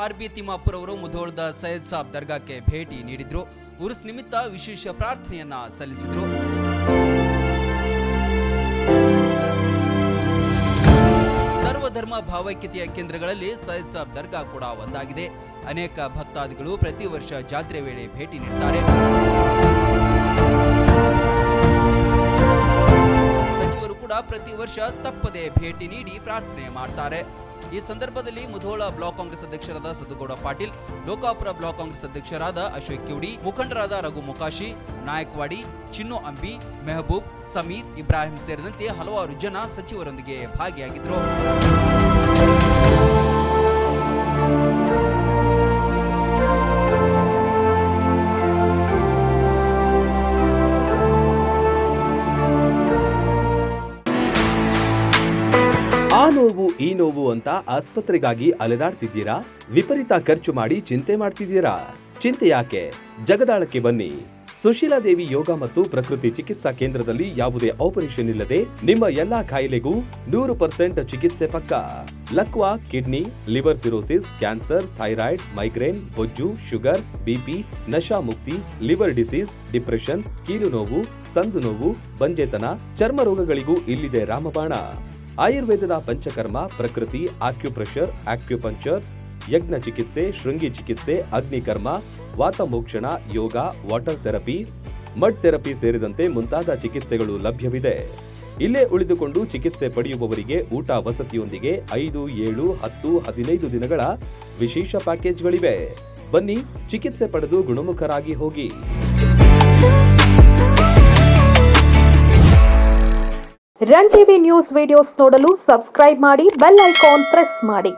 RB. Timmapur ಅವರು ಮುಧೋಳದ ಸೈಯದ್ ಸಾಬ್ ದರ್ಗಾಕ್ಕೆ ಭೇಟಿ ನೀಡಿದ್ರು. ಉರ್ಸ್ ನಿಮಿತ್ತ ವಿಶೇಷ ಪ್ರಾರ್ಥನೆಯನ್ನ ಸಲ್ಲಿಸಿದ್ರು. ಸರ್ವಧರ್ಮ ಭಾವೈಕ್ಯತೆಯ ಕೇಂದ್ರಗಳಲ್ಲಿ ಸೈಯದ್ ಸಾಬ್ ದರ್ಗಾ ಕೂಡ ಒಂದಾಗಿದೆ. ಅನೇಕ ಭಕ್ತಾದಿಗಳು ಪ್ರತಿ ವರ್ಷ ಜಾತ್ರೆ ವೇಳೆ ಭೇಟಿ ನೀಡುತ್ತಾರೆ. ಸಚಿವರು ಕೂಡ ಪ್ರತಿ ವರ್ಷ ತಪ್ಪದೆ ಭೇಟಿ ನೀಡಿ ಪ್ರಾರ್ಥನೆ ಮಾಡ್ತಾರೆ. ಈ ಸಂದರ್ಭದಲ್ಲಿ ಮುಧೋಳ ಬ್ಲಾಕ್ ಕಾಂಗ್ರೆಸ್ ಅಧ್ಯಕ್ಷರಾದ ಸದುಗೌಡ ಪಾಟೀಲ್, ಲೋಕಾಪುರ ಬ್ಲಾಕ್ ಕಾಂಗ್ರೆಸ್ ಅಧ್ಯಕ್ಷರಾದ ಅಶೋಕ್ ಕಿವಡಿ, ಮುಖಂಡರಾದ ರಘು ಮೊಕಾಶಿ, ನಾಯಕ್ವಾಡಿ, ಚಿನ್ನು ಅಂಬಿ, ಮೆಹಬೂಬ್, ಸಮೀರ್, ಇಬ್ರಾಹಿಂ ಸೇರಿದಂತೆ ಹಲವಾರು ಜನ ಸಚಿವರೊಂದಿಗೆ ಭಾಗಿಯಾಗಿದ್ದರು. ಆ ನೋವು ಈ ನೋವು ಅಂತ ಆಸ್ಪತ್ರೆಗಾಗಿ ಅಲೆದಾಡ್ತಿದ್ದೀರಾ? ವಿಪರೀತ ಖರ್ಚು ಮಾಡಿ ಚಿಂತೆ ಮಾಡ್ತಿದ್ದೀರಾ? ಚಿಂತೆ ಯಾಕೆ? ಜಗದಾಳಕ್ಕೆ ಬನ್ನಿ. ಸುಶೀಲಾ ದೇವಿ ಯೋಗ ಮತ್ತು ಪ್ರಕೃತಿ ಚಿಕಿತ್ಸಾ ಕೇಂದ್ರದಲ್ಲಿ ಯಾವುದೇ ಆಪರೇಷನ್ ಇಲ್ಲದೆ ನಿಮ್ಮ ಎಲ್ಲಾ ಕಾಯಿಲೆಗೂ 100% ಚಿಕಿತ್ಸೆ ಪಕ್ಕ. ಲಕ್ವಾ, kidney, liver cirrhosis, cancer, thyroid, migraine, ಬೊಜ್ಜು, ಶುಗರ್, ಬಿಪಿ, ನಶಾ ಮುಕ್ತಿ, ಲಿವರ್ ಡಿಸೀಸ್, ಡಿಪ್ರೆಷನ್, ಕೀಲು ನೋವು, ಸಂದು ನೋವು, ಬಂಜೆತನ, ಚರ್ಮ ರೋಗಗಳಿಗೂ ಇಲ್ಲಿದೆ ರಾಮಬಾಣ. ಆಯುರ್ವೇದದ ಪಂಚಕರ್ಮ, ಪ್ರಕೃತಿ, ಆಕ್ಯುಪ್ರೆಷರ್, ಆಕ್ಯುಪಂಕ್ಚರ್, ಯಜ್ಞ ಚಿಕಿತ್ಸೆ, ಶೃಂಗಿ ಚಿಕಿತ್ಸೆ, ಅಗ್ನಿಕರ್ಮ, ವಾತಮೋಕ್ಷಣ, ಯೋಗ, ವಾಟರ್ ಥೆರಪಿ, ಮಡ್ ಥೆರಪಿ ಸೇರಿದಂತೆ ಮುಂತಾದ ಚಿಕಿತ್ಸೆಗಳು ಲಭ್ಯವಿದೆ. ಇಲ್ಲೇ ಉಳಿದುಕೊಂಡು ಚಿಕಿತ್ಸೆ ಪಡೆಯುವವರಿಗೆ ಊಟ ವಸತಿಯೊಂದಿಗೆ 5, 7, 10, 15 ದಿನಗಳ ವಿಶೇಷ ಪ್ಯಾಕೇಜ್ಗಳಿವೆ. ಬನ್ನಿ, ಚಿಕಿತ್ಸೆ ಪಡೆದು ಗುಣಮುಖರಾಗಿ ಹೋಗಿ. ರನ್ ಟಿವಿ ನ್ಯೂಸ್ ವಿಡಿಯೋಸ್ ನೋಡಲು ಸಬ್ಸ್ಕ್ರೈಬ್ ಮಾಡಿ, ಬೆಲ್ ಐಕಾನ್ ಪ್ರೆಸ್ ಮಾಡಿ.